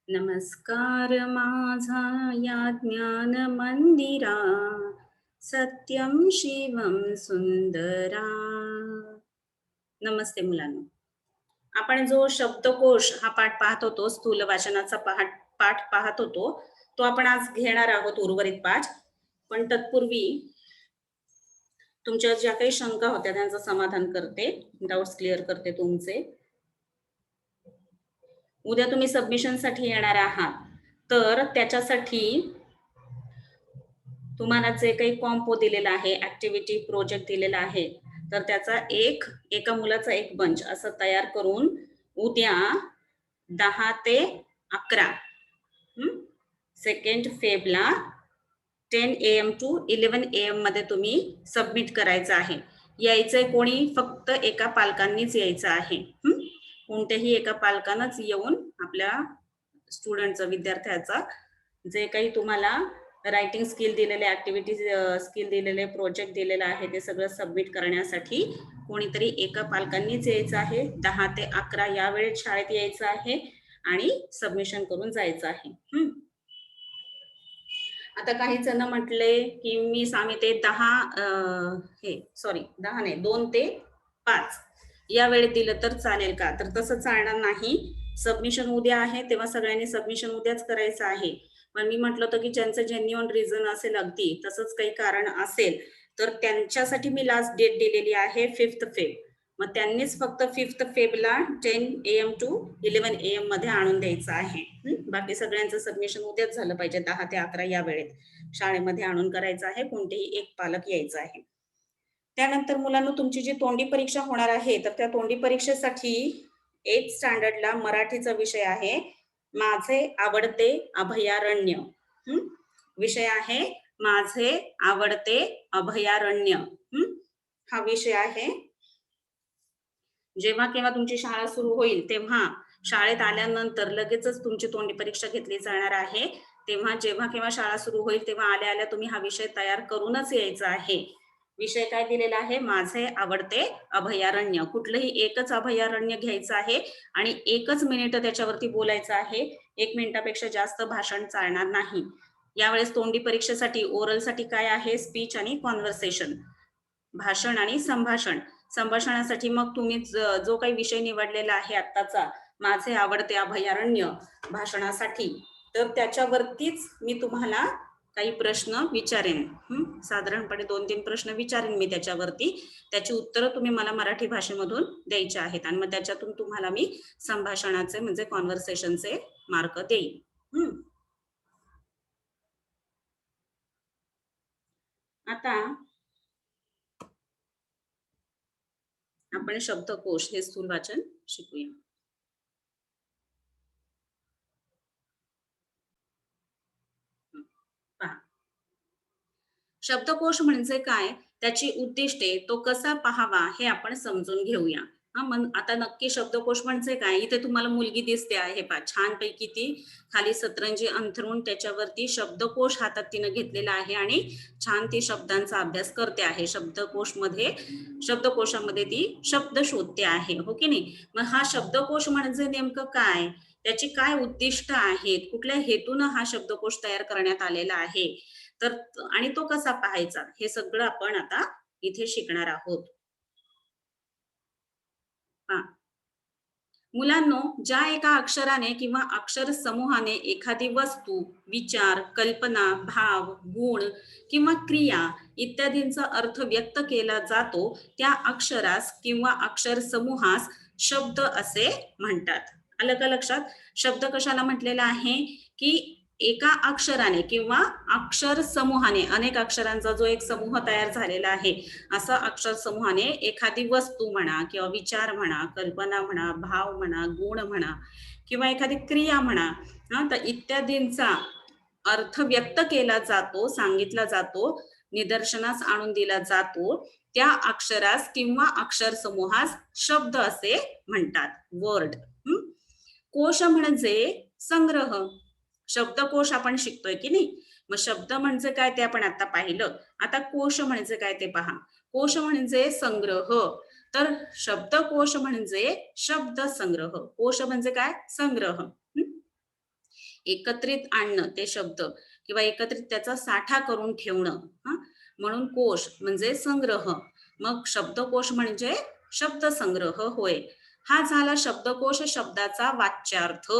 नमस्कार माझा या ज्ञान मंदिरा, सत्यम शिवम सुंदरा. नमस्ते मुलांनो. आपण जो शब्दकोश हा पाठ पाहत होतो, स्थूल वाचनाचा पाठ पाहत होतो, तो आपण आज घेणार आहोत उर्वरित पाठ. पण तत्पूर्वी तुमच्या ज्या काही शंका होत्या त्यांचं समाधान करते, डाउट्स क्लिअर करते तुमचे. उद्या तुम्ही सबमिशनसाठी येणार आहात, तर त्याच्यासाठी तुम्हाला जे काही कॉम्पो दिलेला आहे, ऍक्टिव्हिटी प्रोजेक्ट दिलेला आहे, तर त्याचा एका मुलाचा एक बंच असं तयार करून उद्या 10 ते 11 2 फेबला 10 AM टू 11 AM मध्ये तुम्ही सबमिट करायचं आहे. यायचंय कोणी? फक्त एका पालकांनीच यायचं आहे. कोणत्याही एका पालकानंच येऊन आपल्या स्टुडंटचं, विद्यार्थ्याचा जे काही तुम्हाला रायटिंग स्किल दिलेले, ऍक्टिव्हिटीज स्किल दिलेले, प्रोजेक्ट दिलेला आहे, ते सगळं सबमिट करण्यासाठी कोणीतरी एका पालकांनीच यायचं आहे. 10 ते 11 या वेळेत शाळेत यायचं आहे आणि सबमिशन करून जायचं आहे. आता काही जण म्हटले की मी सांगते 10 नाही 2 ते 5 या वेळेत दिलं तर चालेल का? तर तसं चालणार नाही. सबमिशन उद्या आहे, तेव्हा सगळ्यांनी सबमिशन उद्याच करायचं आहे. पण मी म्हटलं होतं की ज्यांचं जेन्युइन रिझन असेल, अगदी तसंच काही कारण असेल, तर त्यांच्यासाठी मी लास्ट डेट दिलेली आहे 5 फेब. मग त्यांनीच फक्त 5 फेबला 10 AM टू 11 AM मध्ये आणून द्यायचं आहे. बाकी सगळ्यांचं सबमिशन उद्याच झालं पाहिजे 10 ते 11 या वेळेत शाळेमध्ये आणून करायचं आहे. कोणतेही एक पालक यायचं आहे. त्यानंतर मुलांनो, तुमची जी तोंडी परीक्षा होणार आहे, तर त्या तोंडी परीक्षेसाठी 8th स्टँडर्डला मराठीचा विषय आहे माझे आवडते अभयारण्य. विषय आहे माझे आवडते अभयारण्य. हा विषय आहे. जेव्हा केव्हा तुमची शाळा सुरू होईल, तेव्हा शाळेत आल्यानंतर लगेचच तुमची तोंडी परीक्षा घेतली जाणार आहे. तेव्हा जेव्हा केव्हा शाळा सुरू होईल, तेव्हा आल्या आल्या तुम्ही हा विषय तयार करूनच यायचा आहे. विषय काय दिलेला आहे? माझे आवडते अभयारण्य. कुठलंही एकच अभयारण्य घ्यायचं आहे आणि 1च मिनिट त्याच्यावरती बोलायचं आहे. 1 मिनिटापेक्षा जास्त भाषण चालणार नाही. यावेळेस तोंडी परीक्षेसाठी, ओरलसाठी काय आहे? स्पीच आणि कॉन्व्हर्सेशन, भाषण आणि संभाषण. संभाषणासाठी मग तुम्ही जो काही विषय निवडलेला आहे आत्ताचा, माझे आवडते अभयारण्य, भाषणासाठी, तर त्याच्यावरतीच मी तुम्हाला काही प्रश्न विचारेन. साधारणपणे 2-3 प्रश्न विचारेन मी त्याच्यावरती. त्याची उत्तरं तुम्ही मला मराठी भाषेमधून द्यायची आहेत आणि मग त्याच्यातून तुम्हाला मी संभाषणाचे म्हणजे कॉन्व्हर्सेशनचे मार्क देईन. आता आपण शब्दकोश हे स्थूल वाचन शिकूया. पहा, शब्दकोश म्हणजे काय, त्याची उद्दिष्टे, तो कसा पाहावा हे आपण समजून घेऊया. मग आता नक्की शब्दकोश म्हणजे काय? इथे तुम्हाला मुलगी दिसते आहे पहा, छानपैकी ती खाली सतरंजी अंथरून त्याच्यावरती शब्दकोश हातात तिनं घेतलेला आहे आणि छान ती शब्दांचा अभ्यास करते आहे. शब्दकोशामध्ये ती शब्द शोधते आहे, हो की नाही? मग हा शब्दकोश म्हणजे नेमकं काय? त्याची काय उद्दिष्ट आहेत? कुठल्या हेतून हा शब्दकोश तयार करण्यात आलेला आहे? तर आणि तो कसा पाहायचा, हे सगळं आपण आता इथे शिकणार आहोत. हा, मुलांनो, ज्या एका अक्षराने किंवा अक्षर समूहाने एखादी वस्तू, विचार, कल्पना, भाव, गुण किंवा क्रिया इत्यादींचा अर्थ व्यक्त केला जातो, त्या अक्षरास किंवा अक्षर समूहास शब्द असे म्हणतात. आलं का लक्षात? शब्द कशाला म्हटलेला आहे? की एका अक्षराने किंवा अक्षर समूहाने, अनेक अक्षरांचा जो एक समूह तयार झालेला आहे, असा अक्षर समूहाने एखादी वस्तू म्हणा किंवा विचार म्हणा, कल्पना म्हणा, भाव म्हणा, गुण म्हणा किंवा एखादी क्रिया म्हणा, तर इत्यादींचा अर्थ व्यक्त केला जातो, सांगितला जातो, निदर्शनास आणून दिला जातो, त्या अक्षरास किंवा अक्षर समूहास शब्द असे म्हणतात, वर्ड. कोश म्हणजे संग्रह. शब्दकोश आपण शिकतोय की नाही? मग शब्द म्हणजे काय ते आपण आता पाहिलं. आता कोश म्हणजे काय ते पहा. कोश म्हणजे संग्रह. तर शब्दकोश म्हणजे शब्द संग्रह. कोश म्हणजे काय? संग्रह. एकत्रित आणणं ते शब्द किंवा एकत्रित त्याचा साठा करून ठेवणं. हा, म्हणून कोश म्हणजे संग्रह. मग शब्दकोश म्हणजे शब्दसंग्रह होय. हा झाला शब्दकोश शब्दाचा वाच्यार्थ.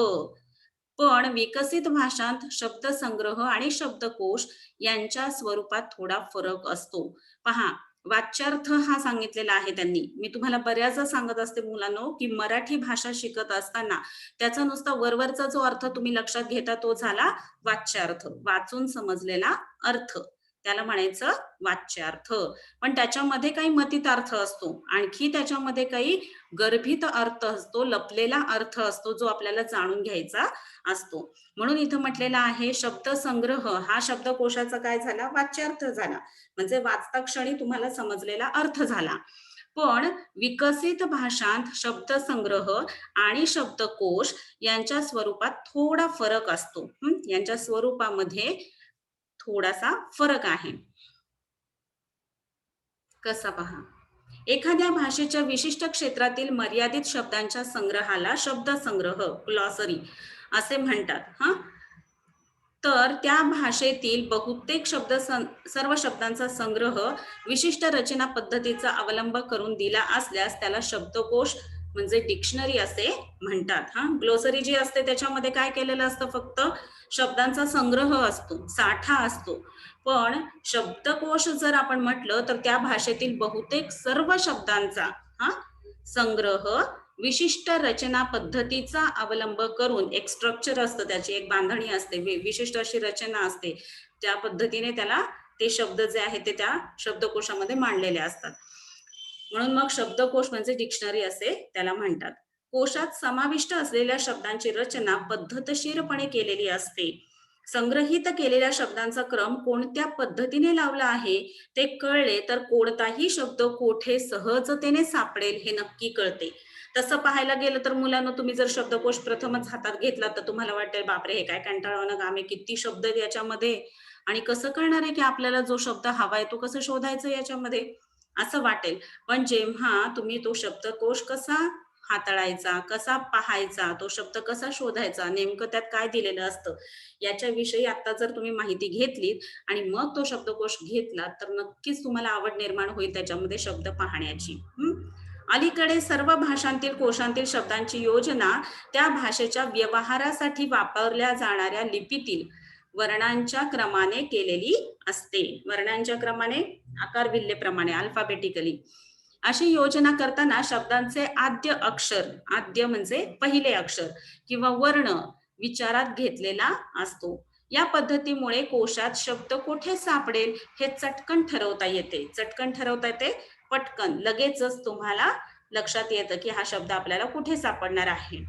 पण विकसित भाषांत शब्दसंग्रह आणि शब्दकोश यांच्या स्वरूपात थोडा फरक असतो. पहा, वाच्यार्थ हा सांगितलेला आहे त्यांनी. मी तुम्हाला बऱ्याचदा सांगत असते मुलांनो, की मराठी भाषा शिकत असताना त्याचा नुसता वरवरचा जो अर्थ तुम्ही लक्षात घेता तो झाला वाच्यार्थ, वाचून समजलेला अर्थ. त्याला म्हणायचं वाच्यार्थ. पण त्याच्यामध्ये काही मतितार्थ असतो. आणखी त्याच्यामध्ये काही गर्भित अर्थ असतो, लपलेला अर्थ असतो, जो आपल्याला जाणून घ्यायचा असतो. म्हणून इथं म्हटलेलं आहे शब्दसंग्रह हा शब्दकोशाचा काय झाला? वाच्यार्थ झाला. म्हणजे वाचता क्षणी तुम्हाला समजलेला अर्थ झाला. पण विकसित भाषांत शब्दसंग्रह आणि शब्दकोश यांच्या स्वरूपात थोडा फरक असतो. यांच्या स्वरूपामध्ये थोडासा फरक आहे. कसा पहा, एखाद्या भाषेच्या विशिष्ट क्षेत्रातील मर्यादित शब्दांच्या संग्रहाला शब्दसंग्रह, ग्लॉसरी असे म्हणतात. हा, तर त्या भाषेतील बहुतेक सर्व शब्दांचा संग्रह विशिष्ट रचना पद्धतीचा अवलंब करून दिला असल्यास त्याला शब्दकोश म्हणजे डिक्शनरी असे म्हणतात. हा, ग्लोसरी जी असते त्याच्यामध्ये काय केलेलं असतं? फक्त शब्दांचा संग्रह असतो, साठा असतो. पण शब्दकोश जर आपण म्हटलं तर त्या भाषेतील बहुतेक सर्व शब्दांचा हा संग्रह विशिष्ट रचना पद्धतीचा अवलंब करून, एक स्ट्रक्चर असतं, त्याची एक बांधणी असते, विशिष्ट अशी रचना असते, त्या पद्धतीने त्याला ते शब्द जे आहेत ते त्या शब्दकोशामध्ये मांडलेले असतात. म्हणून मग शब्दकोश म्हणजे डिक्शनरी असे त्याला म्हणतात. कोशात समाविष्ट असलेल्या शब्दांची रचना पद्धतशीरपणे केलेली असते. संग्रहित केलेल्या शब्दांचा क्रम कोणत्या पद्धतीने लावला आहे ते कळले तर कोणताही शब्द कोठे सहजतेने सापडेल हे नक्की कळते. तसं पाहायला गेलं तर मुलांना, तुम्ही जर शब्दकोश प्रथमच हातात घेतला तर तुम्हाला वाटेल बापरे हे काय कंटाळवाणं काम आहे, किती शब्द याच्यामध्ये, आणि कसं कळणार आहे की आपल्याला जो शब्द हवाय तो कसं शोधायचा याच्यामध्ये, असं वाटेल. पण जेव्हा तुम्ही तो शब्दकोश कसा हाताळायचा, कसा पाहायचा, तो शब्द कसा शोधायचा, नेमकं त्यात काय दिलेलं असतं याच्याविषयी आता जर तुम्ही माहिती घेतलीत आणि मग तो शब्दकोश घेतला तर नक्कीच तुम्हाला आवड निर्माण होईल त्याच्यामध्ये शब्द पाहण्याची. अलीकडे सर्व भाषांतील कोशांतील शब्दांची योजना त्या भाषेच्या व्यवहारासाठी वापरल्या जाणाऱ्या लिपीतील वर्णांच्या क्रमाने केलेली असते. वर्णांच्या क्रमाने, आकारभिल्लेप्रमाणे, अल्फाबेटिकली. अशी योजना करताना शब्दांचे आद्य अक्षर, आद्य म्हणजे पहिले अक्षर, किंवा वर्ण विचारात घेतलेला असतो. या पद्धतीमुळे कोशात शब्द कुठे सापडेल हे चटकन ठरवता येते. चटकन ठरवता येते, पटकन लगेचच तुम्हाला लक्षात येतं की हा शब्द आपल्याला कुठे सापडणार आहे.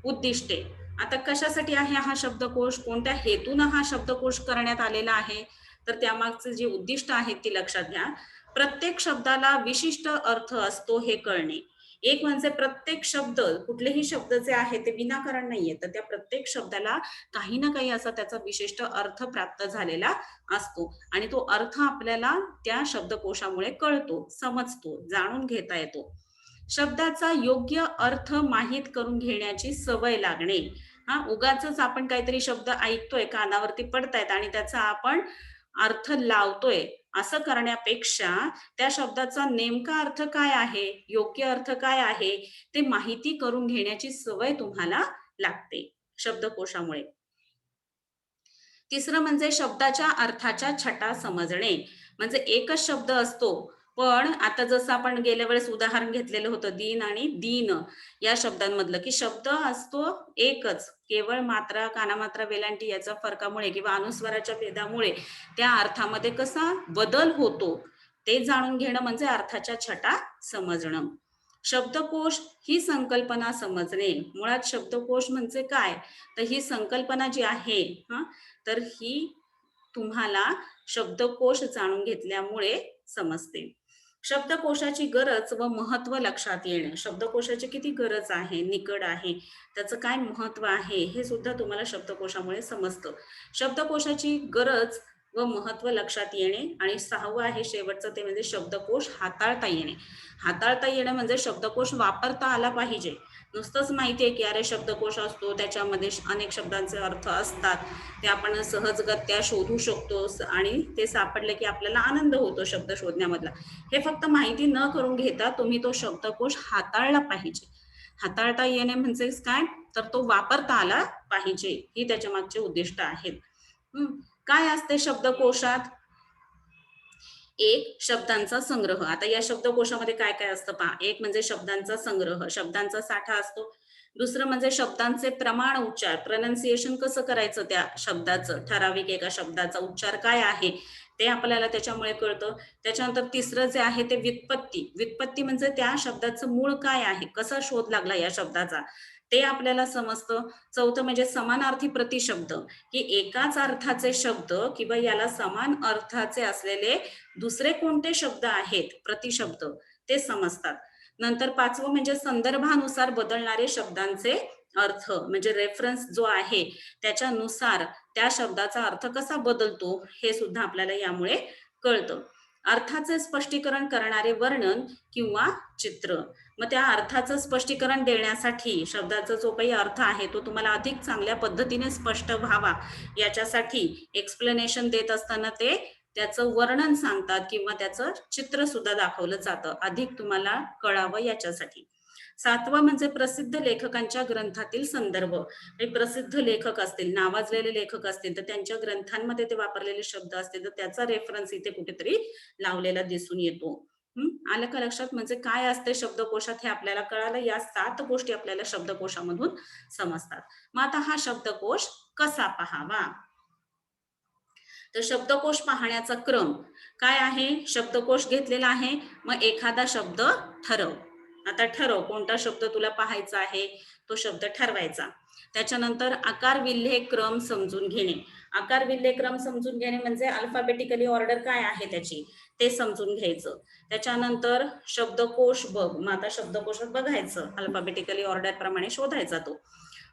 उद्दिष्टे, आता कशासाठी आहे हा शब्दकोश, कोणत्या हेतून हा शब्दकोश करण्यात आलेला आहे, तर त्यामागचं जे उद्दिष्ट आहे ती लक्षात घ्या. प्रत्येक शब्दाला विशिष्ट अर्थ असतो हे कळणे. एक म्हणजे प्रत्येक शब्द, कुठलेही शब्द जे आहे ते विनाकारण नाहीये, तर त्या प्रत्येक शब्दाला काही ना काही असा त्याचा विशिष्ट अर्थ प्राप्त झालेला असतो आणि तो अर्थ आपल्याला त्या शब्दकोशामुळे कळतो, समजतो, जाणून घेता येतो. शब्दाचा योग्य अर्थ माहीत करून घेण्याची सवय लागणे. हा, उगाच आपण काहीतरी शब्द ऐकतोय, कानावरती पडतायत आणि त्याचा आपण अर्थ लावतोय, असं करण्यापेक्षा त्या शब्दाचा नेमका अर्थ काय आहे, योग्य अर्थ काय आहे ते माहिती करून घेण्याची सवय तुम्हाला लागते शब्दकोशामुळे. तिसरं म्हणजे शब्दाच्या अर्थाच्या छटा समजणे. म्हणजे एकच शब्द असतो, पण आता जसं आपण गेल्या वेळेस उदाहरण घेतलेलं होतं दिन आणि दीन या शब्दांमधलं, की शब्द असतो एकच, केवळ मात्रा, कानामात्रा, वेलांटी याच्या फरकामुळे किंवा अनुस्वाराच्या भेदामुळे त्या अर्थामध्ये कसा बदल होतो ते जाणून घेणं म्हणजे अर्थाच्या छटा समजणं. शब्दकोश ही संकल्पना समजणे. मुळात शब्दकोश म्हणजे काय, तर ही संकल्पना जी आहे, तर ही तुम्हाला शब्दकोश जाणून घेतल्यामुळे समजते. शब्दकोशाची गरज व महत्व लक्षात येणे. शब्दकोशाची किती गरज आहे, निकड आहे, त्याचं काय महत्व आहे हे सुद्धा तुम्हाला शब्दकोशामुळे समजतं. शब्दकोशाची गरज व महत्व लक्षात येणे. आणि 6वं आहे शेवटचं, ते म्हणजे शब्दकोश हाताळता येणे. हाताळता येणं म्हणजे शब्दकोश वापरता आला पाहिजे. नुसतंच माहिती आहे की अरे शब्दकोश असतो, त्याच्यामध्ये अनेक शब्दांचे अर्थ असतात, ते आपण सहजगत्या शोधू शकतो आणि ते सापडले की आपल्याला आनंद होतो शब्द शोधण्यामधला. हे फक्त माहिती न करून घेता तुम्ही तो शब्दकोश हाताळला पाहिजे. हाताळता येणे म्हणजेच काय, तर तो वापरता आला पाहिजे, ही त्याच्या मागचे उद्दिष्ट आहेत. काय असते शब्दकोशात? एक शब्दांचा संग्रह. आता या शब्दकोशामध्ये काय काय असतं पहा. एक म्हणजे शब्दांचा संग्रह, शब्दांचा साठा असतो. दुसरं म्हणजे शब्दांचे प्रमाण उच्चार, प्रोनन्सिएशन कसं करायचं त्या शब्दाचं, ठराविक एका शब्दाचा उच्चार काय आहे ते आपल्याला त्याच्यामुळे कळतं. त्याच्यानंतर तिसरं जे आहे ते व्युत्पत्ती. व्युत्पत्ती म्हणजे त्या शब्दाचं मूळ काय आहे, कसा शोध लागला या शब्दाचा, ते आपल्याला समजतं. चौथं म्हणजे समानार्थी प्रतिशब्द, की एकाच अर्थाचे शब्द किंवा याला समान अर्थाचे असलेले दुसरे कोणते शब्द आहेत प्रतिशब्द, ते समजतात. नंतर पाचवं म्हणजे संदर्भानुसार बदलणारे शब्दांचे अर्थ, म्हणजे रेफरन्स जो आहे त्याच्यानुसार त्या शब्दाचा अर्थ कसा बदलतो हे सुद्धा आपल्याला यामुळे कळतं. अर्थाचे स्पष्टीकरण करणारे वर्णन किंवा चित्र. मग त्या अर्थाचं स्पष्टीकरण देण्यासाठी शब्दाचा जो काही अर्थ आहे तो तुम्हाला अधिक चांगल्या पद्धतीने स्पष्ट व्हावा याच्यासाठी एक्सप्लेनेशन देत असताना ते त्याचं वर्णन सांगतात किंवा त्याचं चित्र सुद्धा दाखवलं जातं, अधिक तुम्हाला कळावं याच्यासाठी. सातवं म्हणजे प्रसिद्ध लेखकांच्या ग्रंथातील संदर्भ. प्रसिद्ध लेखक असतील, नावाजलेले लेखक असतील तर त्यांच्या ग्रंथांमध्ये ते वापरलेले शब्द असतील तर त्याचा रेफरन्स इथे कुठेतरी लावलेला दिसून येतो. आलं का लक्षात? म्हणजे काय असते शब्दकोशात हे आपल्याला कळालं. या 7 गोष्टी आपल्याला शब्दकोशामधून समजतात. मग आता हा शब्दकोश कसा पाहावा? तर शब्दकोश पाहण्याचा क्रम काय आहे? शब्दकोश घेतलेला आहे, मग एखादा शब्द ठरव. आता ठरव कोणता शब्द तुला पाहायचा आहे, तो शब्द ठरवायचा. त्याच्यानंतर आकार विल्हे क्रम समजून घेणे. आकार विल्हे क्रम समजून घेणे म्हणजे अल्फाबेटिकली ऑर्डर काय आहे त्याची, ते समजून घ्यायचं. त्याच्यानंतर शब्दकोश बघ. मग आता शब्दकोशात बघायचं, अल्फाबेटिकली ऑर्डर प्रमाणे शोधायचा तो.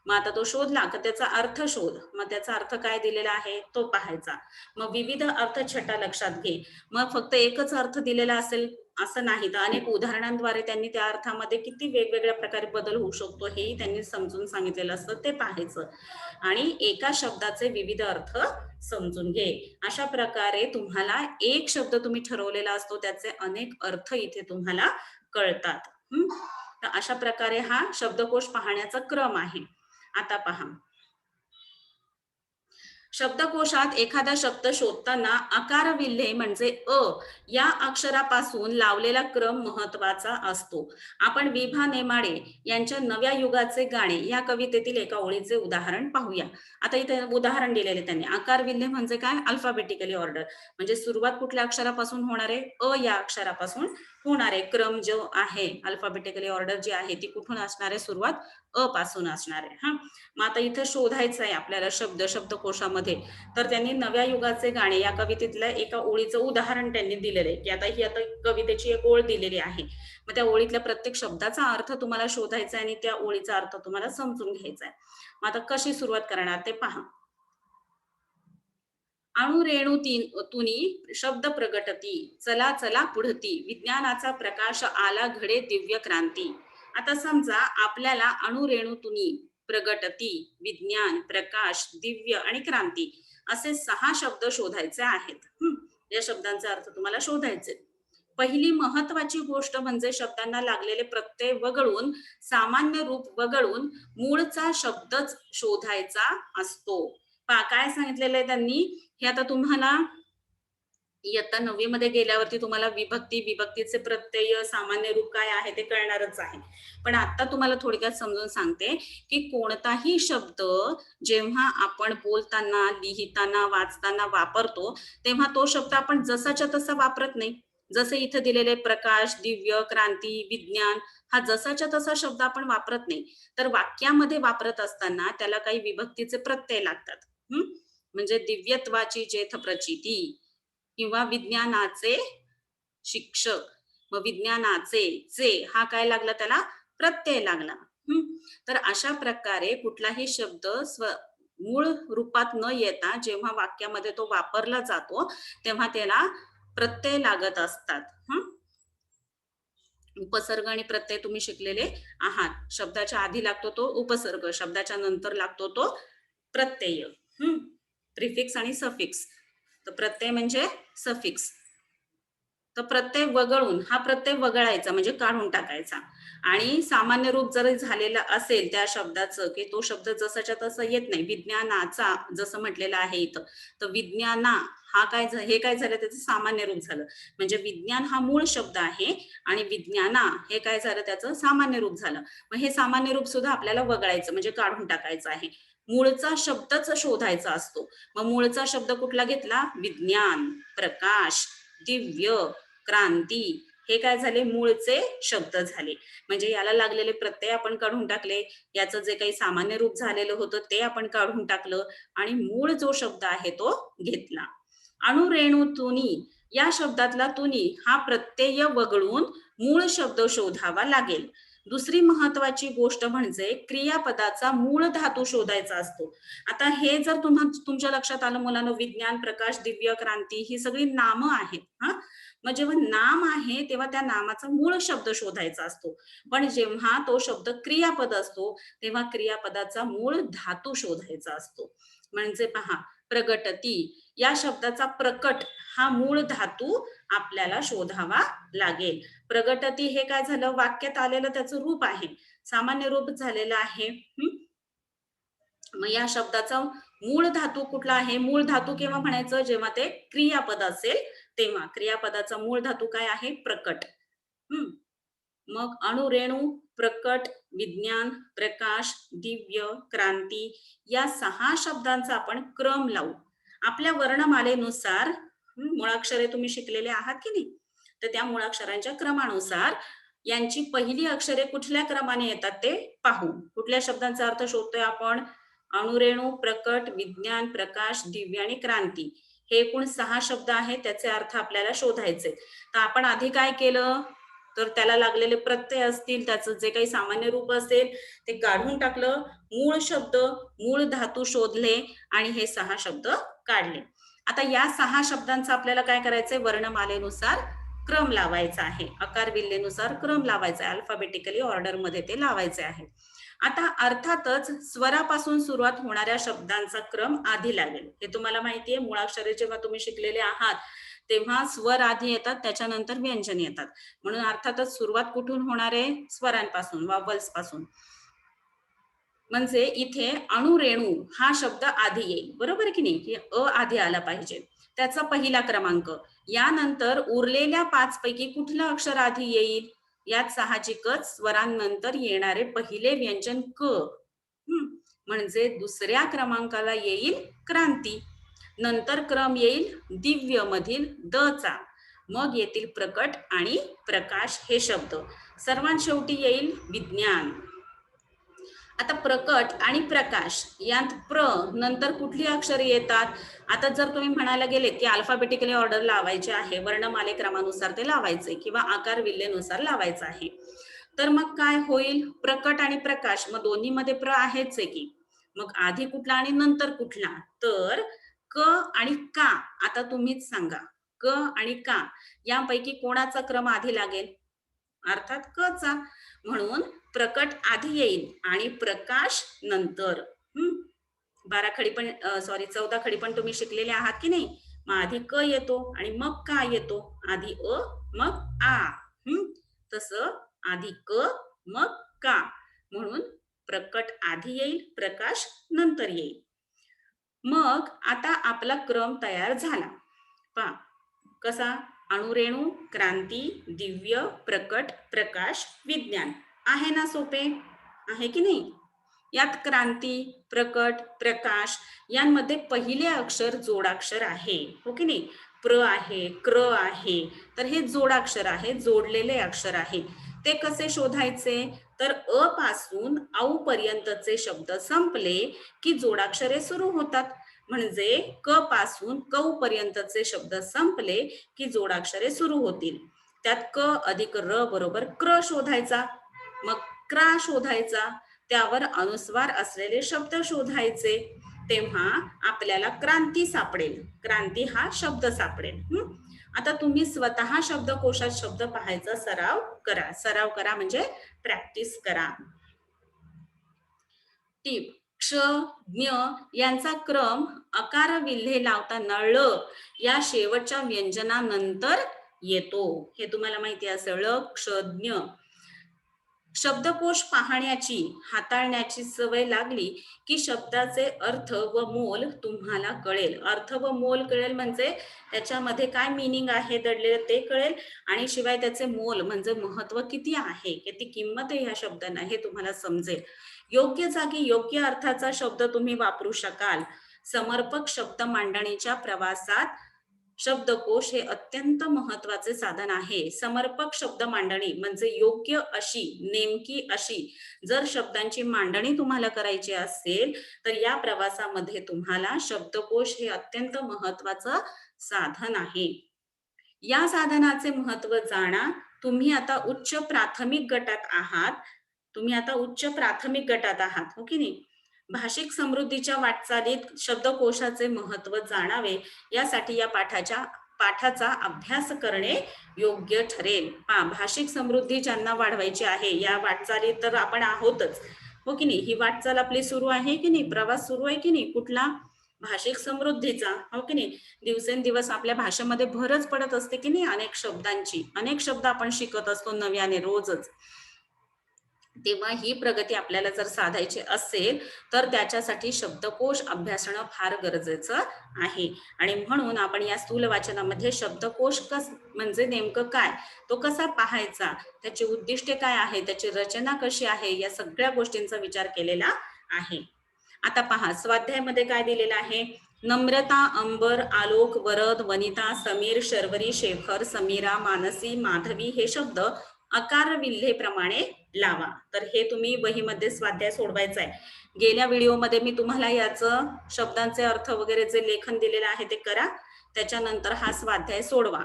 मग आता तो शोधला का त्याचा अर्थ शोध. मग त्याचा अर्थ काय दिलेला आहे तो पाहायचा. मग विविध अर्थ छटा लक्षात घे. मग फक्त एकच अर्थ दिलेला असेल असं नाही, तर अनेक उदाहरणांद्वारे त्यांनी त्या अर्थामध्ये किती वेगवेगळ्या प्रकारे बदल होऊ शकतो हेही त्यांनी समजून सांगितलेलं असतं, ते पाहायचं. आणि एका शब्दाचे विविध अर्थ समजून घे. अशा प्रकारे तुम्हाला एक शब्द तुम्ही ठरवलेला असतो, त्याचे अनेक अर्थ इथे तुम्हाला कळतात. तर अशा प्रकारे हा शब्दकोश पाहण्याचा क्रम आहे. आता पहा, शब्दकोशात एखादा शब्द शोधताना आकार विल्हे म्हणजे अ या अक्षरापासून लावलेला क्रम महत्वाचा असतो. आपण विभा नेमाडे यांच्या नव्या युगाचे गाणे या कवितेतील एका ओळीचे उदाहरण पाहूया. आता इथे उदाहरण दिलेले त्यांनी. आकार विल्हे म्हणजे काय? अल्फाबेटिकली ऑर्डर, म्हणजे सुरुवात कुठल्या अक्षरापासून होणार आहे? अ या अक्षरापासून होणार आहे. क्रम जो आहे अल्फाबेटिकली ऑर्डर जी आहे ती कुठून असणार आहे? सुरुवात अ पासून असणार आहे. मग आता इथं शोधायचं आहे आपल्याला शब्द शब्दकोशामध्ये. तर त्यांनी नव्या युगाचे गाणे या कवितेतल्या एका ओळीचं उदाहरण त्यांनी दिलेलं आहे, की आता कवितेची एक ओळ दिलेली आहे. मग त्या ओळीतल्या प्रत्येक शब्दाचा अर्थ तुम्हाला शोधायचा आहे आणि त्या ओळीचा अर्थ तुम्हाला समजून घ्यायचा आहे. मग आता कशी सुरुवात करणार ते पहा. अणु रेणू तुनी शब्द प्रगटती, चला चला पुढती, विज्ञानाचा प्रकाश आला घडे दिव्य क्रांती. आता समजा आपल्याला अणुरेणूतुनी प्रगटती, विज्ञान, प्रकाश, दिव्य आणि क्रांती असे 6 शब्द शोधायचे आहेत. या शब्दांचा अर्थ तुम्हाला शोधायचे. पहिली महत्वाची गोष्ट म्हणजे शब्दांना लागलेले प्रत्यय वगळून, सामान्य रूप वगळून मूळचा शब्दच शोधायचा असतो. पहा काय सांगितलेलं आहे त्यांनी. हे आता तुम्हाला इयत्ता 9वी मध्ये गेल्यावरती तुम्हाला विभक्ती, विभक्तीचे प्रत्यय, सामान्य रूप काय आहे ते कळणारच आहे. पण आता तुम्हाला थोडक्यात समजून सांगते, की कोणताही शब्द जेव्हा आपण बोलताना, लिहिताना, वाचताना वापरतो, तेव्हा तो शब्द आपण जसाच्या तसा वापरत नाही. जसे इथे दिलेले प्रकाश, दिव्य, क्रांती, विज्ञान हा जसाच्या तसा शब्द आपण वापरत नाही. तर वाक्यामध्ये वापरत असताना त्याला काही विभक्तीचे प्रत्यय लागतात. म्हणजे दिव्यत्वाची जेथ प्रचिती किंवा विज्ञानाचे शिक्षक. मग विज्ञानाचे चे हा काय लागला त्याला? प्रत्यय लागला. तर अशा प्रकारे कुठलाही शब्द मूळ रूपात न येता जेव्हा वाक्यामध्ये तो वापरला जातो तेव्हा त्याला प्रत्यय लागत असतात. उपसर्ग आणि प्रत्यय तुम्ही शिकलेले आहात. शब्दाच्या आधी लागतो तो उपसर्ग, शब्दाच्या नंतर लागतो तो प्रत्यय. प्रिफिक्स आणि सफिक्स. तर प्रत्यय म्हणजे सफिक्स. तर प्रत्यय वगळून, हा प्रत्यय वगळायचा म्हणजे काढून टाकायचा. आणि सामान्य रूप जर झालेला असेल त्या शब्दाचं, की तो शब्द जसाच्या तसं येत नाही, विज्ञानाचा जसं म्हटलेलं आहे इथं, तर विज्ञाना हा हे काय झालं, त्याचं सामान्य रूप झालं. म्हणजे विज्ञान हा मूळ शब्द आहे आणि विज्ञाना हे काय झालं, त्याचं सामान्य रूप झालं. मग हे सामान्य रूप सुद्धा आपल्याला वगळायचं म्हणजे काढून टाकायचं आहे. मूळचा शब्दच शोधायचा असतो. मग मूळचा शब्द कुठला घेतला? विज्ञान, प्रकाश, दिव्य, क्रांती, हे काय झाले? मूळचे शब्द झाले. म्हणजे याला लागलेले प्रत्यय आपण काढून टाकले, याचं जे काही सामान्य रूप झालेलं होतं ते आपण काढून टाकलं आणि मूळ जो शब्द आहे तो घेतला. अणुरेणू तुनी या शब्दातला तुनी हा प्रत्यय वगळून मूळ शब्द शोधावा लागेल. दुसरी महत्वाची गोष्ट म्हणजे क्रियापदाचा मूळ धातू शोधायचा असतो. आता हे जर तुमच्या लक्षात आलं मुलांनो, विज्ञान, प्रकाश, दिव्य, क्रांती ही सगळी नामं आहेत. मग जेव्हा नाम आहे तेव्हा त्या नामाचा मूळ शब्द शोधायचा असतो. पण जेव्हा तो शब्द क्रियापद असतो तेव्हा क्रियापदाचा मूळ धातू शोधायचा असतो. म्हणजे पहा, प्रगटती या शब्दाचा प्रकट हा मूळ धातू आपल्याला शोधावा लागेल. प्रगटती हे काय झालं? वाक्यात आलेलं त्याचं रूप आहे, सामान्य रूप झालेलं आहे. मग या शब्दाचा मूळ धातू कुठला आहे? मूळ धातू केव्हा म्हणायचं? जेव्हा ते क्रियापद असेल तेव्हा. क्रियापदाचा मूळ धातू काय आहे? प्रकट. मग अणुरेणू, प्रकट, विज्ञान, प्रकाश, दिव्य, क्रांती या 6 शब्दांचा आपण क्रम लावू. आपल्या वर्णमालेनुसार मुळाक्षरे तुम्ही शिकलेले आहात की नाही, तर त्या मुळाक्षरांच्या क्रमानुसार यांची पहिली अक्षरे कुठल्या क्रमाने येतात ते पाहू. कुठल्या शब्दांचा अर्थ शोधतोय आपण? अणुरेणू, प्रकट, विज्ञान, प्रकाश, दिव्य आणि क्रांती हे एकूण 6 शब्द आहेत, त्याचे अर्थ आपल्याला शोधायचे. तर आपण आधी काय केलं, तर त्याला लागलेले प्रत्यय असतील, त्याचं जे काही सामान्य रूप असेल ते काढून टाकलं, मूळ शब्द, मूळ धातू शोधले आणि हे 6 शब्द काढले. आता या 6 शब्दांचा आपल्याला काय करायचंय? वर्णमालेनुसार क्रम लावायचा आहे, आकार विल्लेनुसार क्रम लावायचा आहे, अल्फाबेटिकली ऑर्डर मध्ये ते लावायचे आहे. आता अर्थातच स्वरापासून सुरुवात होणाऱ्या शब्दांचा क्रम आधी लागेल. हे तुम्हाला माहितीये, मुळाक्षरे जेव्हा तुम्ही शिकलेले आहात तेव्हा स्वर आधी येतात, त्याच्यानंतर व्यंजन येतात. म्हणून अर्थातच सुरुवात कुठून होणार आहे? स्वरांपासून, वावल्स पासून. म्हणजे इथे अणुरेणू हा शब्द आधी येईल, बरोबर की नाही? अ आधी आला पाहिजे, त्याचा पहिला क्रमांक. यानंतर उरलेल्या 5 पैकी कुठलं अक्षर आधी येईल? यात साहजिकच स्वरांनंतर येणारे पहिले व्यंजन क. म्हणजे दुसऱ्या क्रमांकाला येईल क्रांती. नंतर क्रम येईल दिव्य मधील द चा. मग येतील प्रकट आणि प्रकाश हे शब्द. सर्वांत शेवटी येईल विज्ञान. आता प्रकट आणि प्रकाश यात प्र नंतर कुठली अक्षरे येतात? आता जर तुम्ही म्हणायला गेले की अल्फाबेटिकली ऑर्डर लावायचे आहे, वर्णमाले क्रमानुसार ते लावायचे किंवा आकार विल्लेनुसार लावायचं आहे, तर मग काय होईल? प्रकट आणि प्रकाश, मग दोन्ही मध्ये प्र आहेच आहे की, मग आधी कुठला आणि नंतर कुठला? तर क आणि का. आता तुम्हीच सांगा, क आणि का यापैकी कोणाचा क्रम आधी लागेल? अर्थात क चा. म्हणून प्रकट आधी येईल आणि प्रकाश नंतर. 12 खडी पण 14 खडी पण तुम्ही शिकलेले आहात की नाही? मग आधी क येतो आणि मग का येतो, आधी अ मग आ. तसं आधी क मग का, म्हणून प्रकट आधी येईल, प्रकाश नंतर येईल. मग आता आपला क्रम तयार झाला. पहा कसा? अणुरेणू, क्रांती, दिव्य, प्रकट, प्रकाश, विज्ञान. आहे ना सोपे? आहे की नाही? यात क्रांती, प्रकट, प्रकाश यांमध्ये पहिले अक्षर जोडाक्षर आहे, हो की नाही? प्र आहे, क्र आहे, तर हे जोडाक्षर आहे, जोडलेले अक्षर आहे. ते कसे शोधायचे? तर अ पासून औ पर्यंतचे शब्द संपले की जोडाक्षरे सुरू होतात. म्हणजे क पासून क पर्यंतचे शब्द संपले की जोडाक्षरे सुरू होतील. त्यात क अधिक र बरोबर क्र शोधायचा, मग क्रा शोधायचा, त्यावर अनुस्वार असलेले शब्द शोधायचे. तेव्हा आपल्याला क्रांती सापडेल, क्रांती हा शब्द सापडेल. आता तुम्ही स्वतः शब्दकोशात शब्द पाहायचा सराव करा म्हणजे प्रॅक्टिस करा. टीप क्ष, ज्ञ यांचा क्रम अकार विल्हे लावताना ळ या शेवटच्या व्यंजनानंतर येतो. हे तुम्हाला माहिती असेल. ळ, क्ष, ज्ञ. शब्दकोश पाहण्याची, हाताळण्याची सवय लागली की शब्दाचे अर्थ व मोल तुम्हाला कळेल. अर्थ व मोल कळेल म्हणजे त्याच्यामध्ये काय मिनिंग आहे दडलेलं ते कळेल, आणि शिवाय त्याचे मोल म्हणजे महत्व किती आहे, किती किंमत आहे ह्या शब्दांना हे तुम्हाला समजेल. योग्य जागी योग्य अर्थाचा शब्द तुम्ही वापरू शकाल. समर्पक शब्द मांडणीच्या प्रवासात शब्दकोश हे अत्यंत महत्वाचे साधन आहे. समर्पक शब्द मांडणी म्हणजे योग्य अशी, नेमकी अशी जर शब्दांची मांडणी तुम्हाला करायची असेल तर या प्रवासामध्ये तुम्हाला शब्दकोश हे अत्यंत महत्वाचं साधन आहे. या साधनाचे महत्व जाणा. तुम्ही आता उच्च प्राथमिक गटात आहात, हो की नाही? भाषिक समृद्धीच्या वाटचालीत शब्दकोशाचे महत्व जाणावे यासाठी या पाठाचा अभ्यास करणे योग्य ठरेल. भाषिक समृद्धी ज्यांना वाढवायची आहे या वाटचालीत तर आपण आहोतच, हो की नाही? ही वाटचाल आपली सुरू आहे की नाही? प्रवास सुरू आहे की नाही? कुठला? भाषिक समृद्धीचा, हो की नाही? दिवसेंदिवस आपल्या भाषेमध्ये भरच पडत असते की नाही अनेक शब्दांची. अनेक शब्द आपण शिकत असतो नव्याने रोजच. तेव्हा ही प्रगती आपल्याला जर साधायची असेल तर त्याच्यासाठी शब्दकोश अभ्यासणं फार गरजेचं आहे. आणि म्हणून आपण या स्थूल वाचनामध्ये शब्दकोश म्हणजे नेमकं काय, तो कसा पाहायचा, त्याची उद्दिष्टे काय आहे, त्याची रचना कशी आहे, या सगळ्या गोष्टींचा विचार केलेला आहे. आता पहा स्वाध्यायामध्ये काय दिलेलं आहे. नम्रता, अंबर, आलोक, वरद, वनिता, समीर, शर्वरी, शेखर, समीरा, मानसी, माधवी हे शब्द अकार विल्हेप्रमाणे लावा. तर हे तुम्ही वहीमध्ये स्वाध्याय सोडवायचा आहे. गेल्या व्हिडिओमध्ये मी तुम्हाला याचं शब्दांचे अर्थ वगैरे जे लेखन दिलेलं आहे ते करा, त्याच्यानंतर हा स्वाध्याय सोडवा.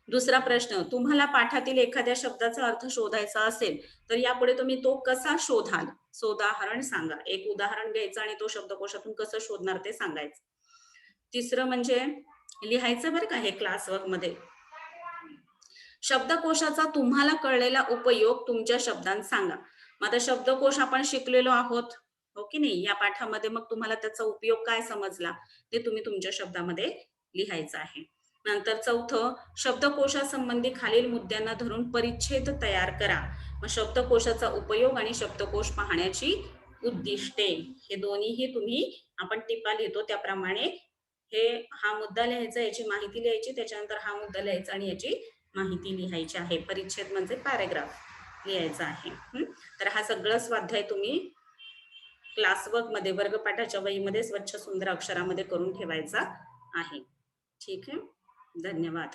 दुसरा प्रश्न, तुम्हाला पाठातील एखाद्या शब्दाचा अर्थ शोधायचा असेल तर यापुढे तुम्ही तो कसा शोधाल, उदाहरण सांगा. एक उदाहरण घ्यायचं आणि तो शब्दकोशातून कसं शोधणार ते सांगायचं. तिसरं म्हणजे लिहायचं बरं का हे क्लासवर्क मध्ये. शब्दकोशाचा तुम्हाला कळलेला उपयोग तुमच्या शब्दांत सांगा. मग आता शब्दकोश आपण शिकलेलो आहोत, हो की नाही? या पाठामध्ये मग तुम्हाला त्याचा उपयोग काय समजला ते तुम्ही तुमच्या शब्दामध्ये लिहायचं आहे. नंतर चौथं, शब्दकोशासंबंधी खालील मुद्द्यांना धरून परिच्छेद तयार करा. मग शब्दकोशाचा उपयोग आणि शब्दकोश पाहण्याची उद्दिष्टे हे दोन्हीही तुम्ही आपण टिपा लिहितो त्याप्रमाणे हा मुद्दा लिहायचा, याची माहिती लिहायची, त्याच्यानंतर हा मुद्दा लिहायचा आणि याची माहिती लिहायची आहे. परिच्छेद म्हणजे पॅराग्राफ लिहायचा आहे. तर हा सगळं स्वाध्याय तुम्ही क्लासवर्क मध्ये वर्गपाठाच्या वहीमध्ये स्वच्छ सुंदर अक्षरामध्ये करून ठेवायचा आहे. ठीक आहे, धन्यवाद.